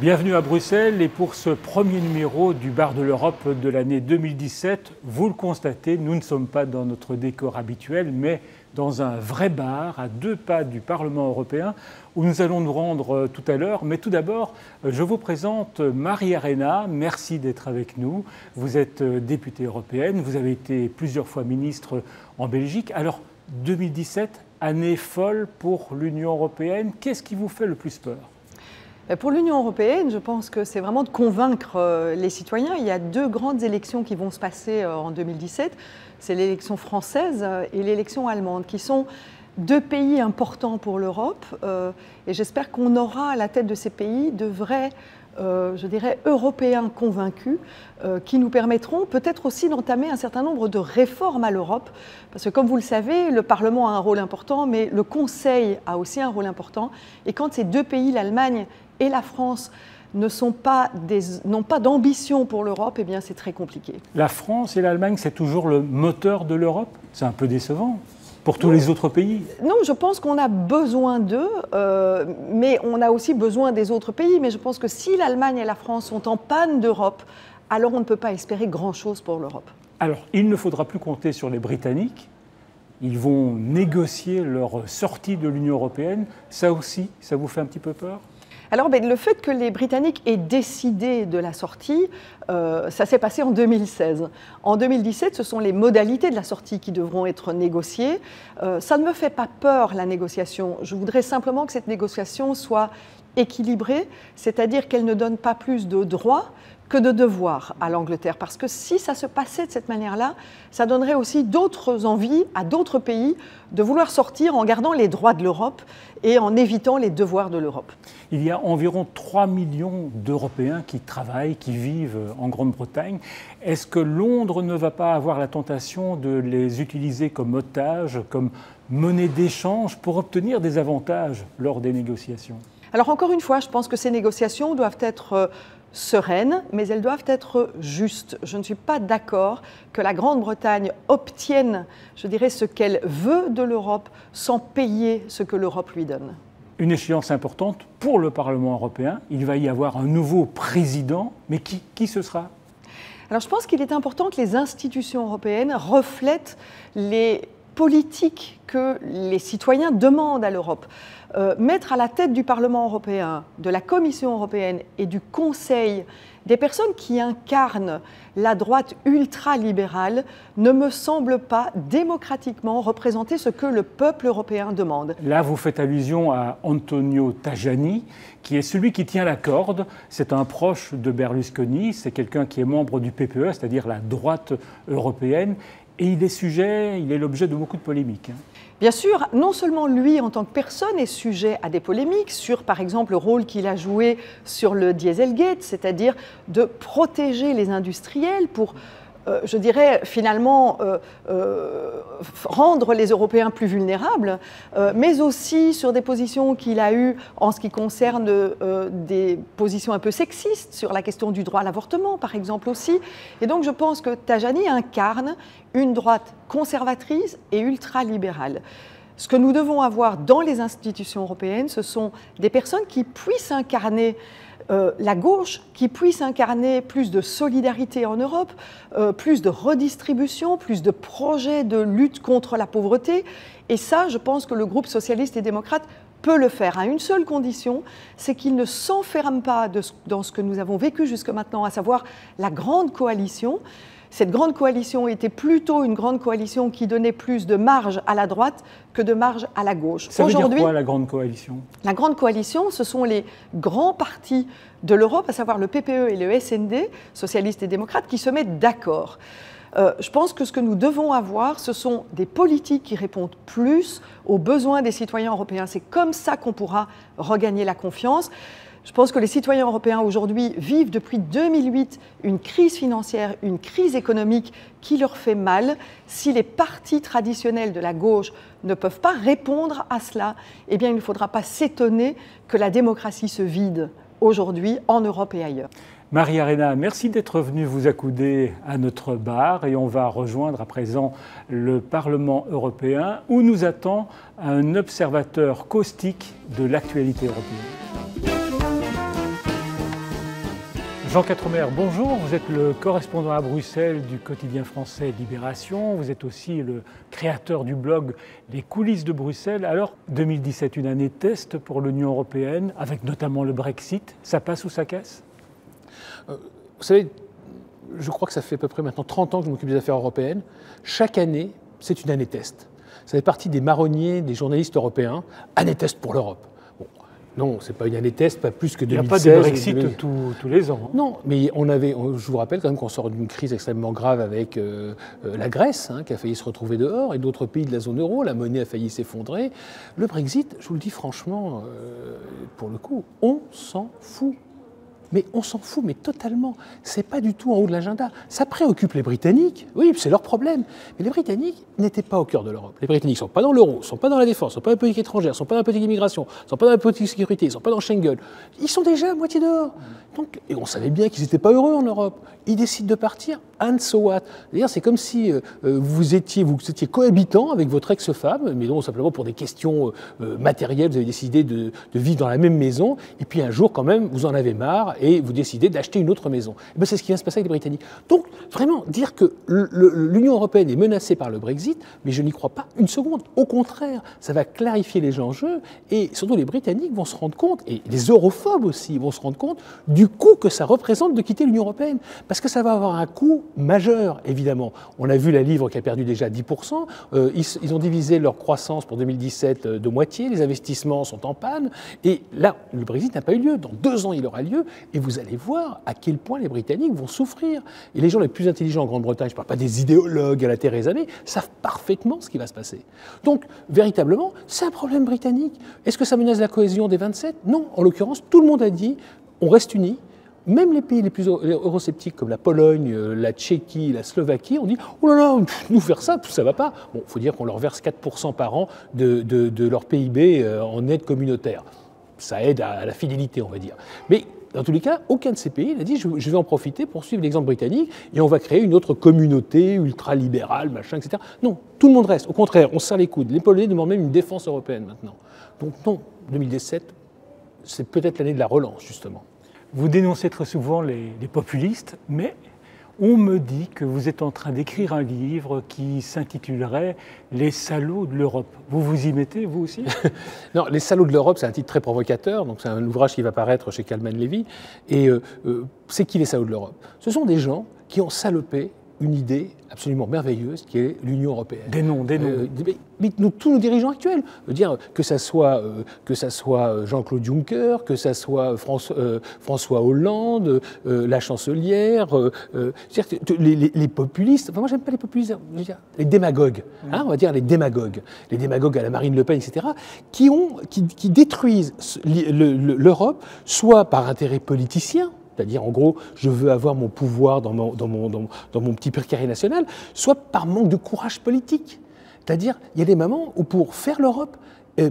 Bienvenue à Bruxelles et pour ce premier numéro du Bar de l'Europe de l'année 2017, vous le constatez, nous ne sommes pas dans notre décor habituel, mais dans un vrai bar à 2 pas du Parlement européen où nous allons nous rendre tout à l'heure. Mais tout d'abord, je vous présente Marie-Arena. Merci d'être avec nous. Vous êtes députée européenne, vous avez été plusieurs fois ministre en Belgique. Alors 2017, année folle pour l'Union européenne. Qu'est-ce qui vous fait le plus peur ? Pour l'Union européenne, je pense que c'est vraiment de convaincre les citoyens. Il y a 2 grandes élections qui vont se passer en 2017. C'est l'élection française et l'élection allemande, qui sont 2 pays importants pour l'Europe. Et j'espère qu'on aura à la tête de ces pays de vrais, je dirais, Européens convaincus, qui nous permettront peut-être aussi d'entamer un certain nombre de réformes à l'Europe. Parce que comme vous le savez, le Parlement a un rôle important, mais le Conseil a aussi un rôle important. Et quand ces 2 pays, l'Allemagne et la France, n'ont pas d'ambition pour l'Europe, eh bien c'est très compliqué. La France et l'Allemagne, c'est toujours le moteur de l'Europe ? C'est un peu décevant pour tous les autres pays. Non, je pense qu'on a besoin d'eux, mais on a aussi besoin des autres pays. Mais je pense que si l'Allemagne et la France sont en panne d'Europe, alors on ne peut pas espérer grand-chose pour l'Europe. Alors, il ne faudra plus compter sur les Britanniques. Ils vont négocier leur sortie de l'Union européenne. Ça aussi, ça vous fait un petit peu peur ? Alors, le fait que les Britanniques aient décidé de la sortie, ça s'est passé en 2016. En 2017, ce sont les modalités de la sortie qui devront être négociées. Ça ne me fait pas peur, la négociation. Je voudrais simplement que cette négociation soit équilibrée, c'est-à-dire qu'elle ne donne pas plus de droits que de devoirs à l'Angleterre. Parce que si ça se passait de cette manière-là, ça donnerait aussi d'autres envies à d'autres pays de vouloir sortir en gardant les droits de l'Europe et en évitant les devoirs de l'Europe. Il y a environ 3 millions d'Européens qui travaillent, qui vivent en Grande-Bretagne. Est-ce que Londres ne va pas avoir la tentation de les utiliser comme otages, comme monnaie d'échange pour obtenir des avantages lors des négociations ? Alors encore une fois, je pense que ces négociations doivent être sereines, mais elles doivent être justes. Je ne suis pas d'accord que la Grande-Bretagne obtienne, je dirais, ce qu'elle veut de l'Europe sans payer ce que l'Europe lui donne. Une échéance importante pour le Parlement européen. Il va y avoir un nouveau président, mais qui ce sera ? Alors je pense qu'il est important que les institutions européennes reflètent les politiques que les citoyens demandent à l'Europe. Mettre à la tête du Parlement européen, de la Commission européenne et du Conseil des personnes qui incarnent la droite ultralibérale ne me semble pas démocratiquement représenter ce que le peuple européen demande. Là, vous faites allusion à Antonio Tajani, qui est celui qui tient la corde. C'est un proche de Berlusconi, c'est quelqu'un qui est membre du PPE, c'est-à-dire la droite européenne. Et il est l'objet de beaucoup de polémiques. Bien sûr, non seulement lui en tant que personne est sujet à des polémiques sur, par exemple, le rôle qu'il a joué sur le Dieselgate, c'est-à-dire de protéger les industriels pour, je dirais, finalement, rendre les Européens plus vulnérables, mais aussi sur des positions qu'il a eues en ce qui concerne des positions un peu sexistes sur la question du droit à l'avortement, par exemple aussi. Et donc je pense que Tajani incarne une droite conservatrice et ultralibérale. Ce que nous devons avoir dans les institutions européennes, ce sont des personnes qui puissent incarner la gauche, qui puisse incarner plus de solidarité en Europe, plus de redistribution, plus de projets de lutte contre la pauvreté. Et ça, je pense que le groupe socialiste et démocrate peut le faire à une seule condition, c'est qu'il ne s'enferme pas dans ce que nous avons vécu jusque maintenant, à savoir la grande coalition. Cette grande coalition était plutôt une grande coalition qui donnait plus de marge à la droite que de marge à la gauche. Ça veut dire quoi, la grande coalition ? La grande coalition, ce sont les grands partis de l'Europe, à savoir le PPE et le SND, socialistes et démocrates, qui se mettent d'accord. Je pense que ce que nous devons avoir, ce sont des politiques qui répondent plus aux besoins des citoyens européens. C'est comme ça qu'on pourra regagner la confiance. Je pense que les citoyens européens aujourd'hui vivent depuis 2008 une crise financière, une crise économique qui leur fait mal. Si les partis traditionnels de la gauche ne peuvent pas répondre à cela, eh bien il ne faudra pas s'étonner que la démocratie se vide aujourd'hui en Europe et ailleurs. Marie-Arena, merci d'être venue vous accouder à notre bar et on va rejoindre à présent le Parlement européen où nous attend un observateur caustique de l'actualité européenne. Jean Quatremer, bonjour. Vous êtes le correspondant à Bruxelles du quotidien français Libération. Vous êtes aussi le créateur du blog Les coulisses de Bruxelles. Alors, 2017, une année test pour l'Union européenne, avec notamment le Brexit. Ça passe ou ça casse ? Vous savez, je crois que ça fait à peu près maintenant 30 ans que je m'occupe des affaires européennes. Chaque année, c'est une année test. Ça fait partie des marronniers des journalistes européens. Année test pour l'Europe. Non, ce n'est pas une année test, pas plus que 2016. Il n'y a pas de Brexit tous les ans. Non, mais je vous rappelle quand même qu'on sort d'une crise extrêmement grave avec la Grèce, qui a failli se retrouver dehors, et d'autres pays de la zone euro. La monnaie a failli s'effondrer. Le Brexit, je vous le dis franchement, pour le coup, on s'en fout. Mais on s'en fout, mais totalement. C'est pas du tout en haut de l'agenda. Ça préoccupe les Britanniques, oui, c'est leur problème. Mais les Britanniques n'étaient pas au cœur de l'Europe. Les Britanniques ne sont pas dans l'euro, ne sont pas dans la défense, ne sont pas dans la politique étrangère, ne sont pas dans la politique immigration, ne sont pas dans la politique sécurité, ne sont pas dans Schengen. Ils sont déjà à moitié dehors. Donc, et on savait bien qu'ils n'étaient pas heureux en Europe. Ils décident de partir, and so what. D'ailleurs, c'est comme si vous étiez cohabitant avec votre ex-femme, mais non simplement pour des questions matérielles, vous avez décidé de vivre dans la même maison, et puis un jour, quand même, vous en avez marre, et vous décidez d'acheter une autre maison. Et bien, c'est ce qui vient se passer avec les Britanniques. Donc, vraiment, dire que l'Union européenne est menacée par le Brexit, mais je n'y crois pas une seconde. Au contraire, ça va clarifier les enjeux, et surtout les Britanniques vont se rendre compte, et les europhobes aussi vont se rendre compte, du coût que ça représente de quitter l'Union européenne. Parce que ça va avoir un coût majeur, évidemment. On a vu la livre qui a perdu déjà 10%. Ils ont divisé leur croissance pour 2017 de moitié. Les investissements sont en panne. Et là, le Brexit n'a pas eu lieu. Dans 2 ans, il aura lieu. Et vous allez voir à quel point les Britanniques vont souffrir. Et les gens les plus intelligents en Grande-Bretagne, je ne parle pas des idéologues à la Theresa May, savent parfaitement ce qui va se passer. Donc, véritablement, c'est un problème britannique. Est-ce que ça menace la cohésion des 27 ? Non. En l'occurrence, tout le monde a dit on reste unis. Même les pays les plus eurosceptiques comme la Pologne, la Tchéquie, la Slovaquie, on dit « Oh là là, nous faire ça ne va pas ». Bon, il faut dire qu'on leur verse 4% par an de leur PIB en aide communautaire. Ça aide à la fidélité, on va dire. Mais dans tous les cas, aucun de ces pays n'a dit « Je vais en profiter pour suivre l'exemple britannique et on va créer une autre communauté ultra-libérale, machin, etc. » Non, tout le monde reste. Au contraire, on serre les coudes. Les Polonais demandent même une défense européenne maintenant. Donc non, 2017, c'est peut-être l'année de la relance, justement. Vous dénoncez très souvent les populistes, mais on me dit que vous êtes en train d'écrire un livre qui s'intitulerait « Les salauds de l'Europe ». Vous vous y mettez, vous aussi ? Non, « Les salauds de l'Europe », c'est un titre très provocateur, donc c'est un ouvrage qui va paraître chez Kalman Levy. Et c'est qui les salauds de l'Europe ? Ce sont des gens qui ont salopé une idée absolument merveilleuse qui est l'Union européenne. Des noms. Mais tous nos dirigeants actuels, dire que ça soit Jean-Claude Juncker, que ça soit François Hollande, la chancelière, les populistes. Enfin, moi, j'aime pas les populistes. Je veux dire, les démagogues. On va dire les démagogues à la Marine Le Pen, etc. qui détruisent l'Europe, soit par intérêt politicien. C'est-à-dire, en gros, je veux avoir mon pouvoir dans mon petit carré national, soit par manque de courage politique. C'est-à-dire, il y a des moments où pour faire l'Europe,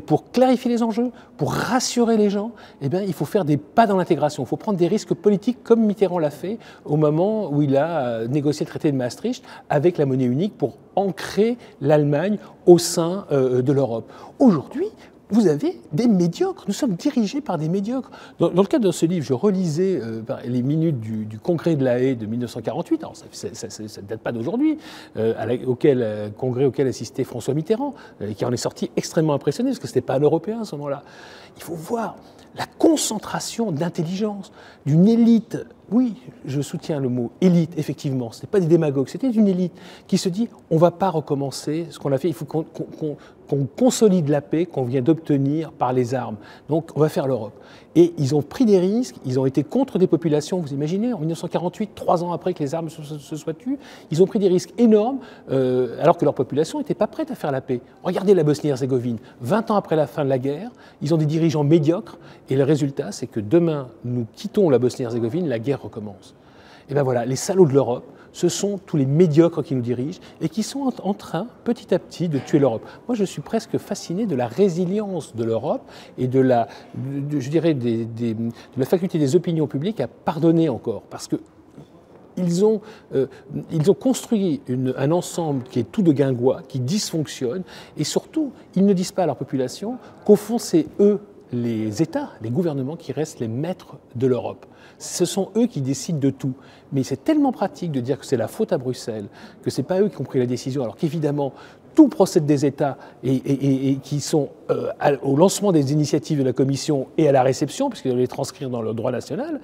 pour clarifier les enjeux, pour rassurer les gens, il faut faire des pas dans l'intégration. Il faut prendre des risques politiques comme Mitterrand l'a fait au moment où il a négocié le traité de Maastricht avec la monnaie unique pour ancrer l'Allemagne au sein de l'Europe. Aujourd'hui, vous avez des médiocres. Nous sommes dirigés par des médiocres. Dans le cadre de ce livre, je relisais les minutes du Congrès de La Haye de 1948. Alors, ça ne date pas d'aujourd'hui, congrès auquel assistait François Mitterrand, qui en est sorti extrêmement impressionné, parce que ce n'était pas un Européen à ce moment-là. Il faut voir la concentration d'intelligence d'une élite. Oui, je soutiens le mot élite, effectivement. Ce n'est pas des démagogues, c'était une élite qui se dit on ne va pas recommencer ce qu'on a fait, il faut qu'on consolide la paix qu'on vient d'obtenir par les armes. Donc on va faire l'Europe. Et ils ont pris des risques, ils ont été contre des populations, vous imaginez, en 1948, 3 ans après que les armes se soient tues, ils ont pris des risques énormes alors que leur population n'était pas prête à faire la paix. Regardez la Bosnie-Herzégovine, 20 ans après la fin de la guerre, ils ont des dirigeants médiocres et le résultat c'est que demain nous quittons la Bosnie-Herzégovine, la guerre recommence. Et bien voilà, les salauds de l'Europe, ce sont tous les médiocres qui nous dirigent et qui sont en train, petit à petit, de tuer l'Europe. Moi, je suis presque fasciné de la résilience de l'Europe et de la faculté des opinions publiques à pardonner encore. Parce que ils ont construit un ensemble qui est tout de guingois, qui dysfonctionne, et surtout, ils ne disent pas à leur population qu'au fond, c'est eux les États, les gouvernements qui restent les maîtres de l'Europe. Ce sont eux qui décident de tout. Mais c'est tellement pratique de dire que c'est la faute à Bruxelles, que ce n'est pas eux qui ont pris la décision, alors qu'évidemment, tout procède des États et qui sont au lancement des initiatives de la Commission et à la réception, puisqu'ils doivent les transcrire dans le droit national,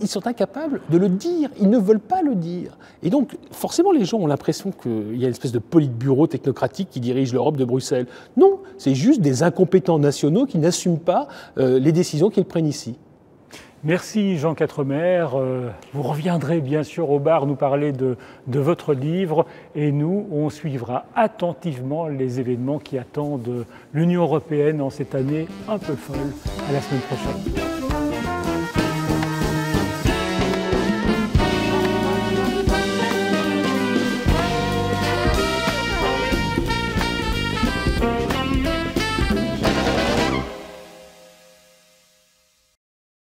ils sont incapables de le dire, ils ne veulent pas le dire. Et donc, forcément, les gens ont l'impression qu'il y a une espèce de politburo technocratique qui dirige l'Europe de Bruxelles. Non, c'est juste des incompétents nationaux qui n'assument pas les décisions qu'ils prennent ici. Merci Jean Quatremer. Vous reviendrez bien sûr au bar nous parler de votre livre et nous, on suivra attentivement les événements qui attendent l'Union européenne en cette année un peu folle. À la semaine prochaine.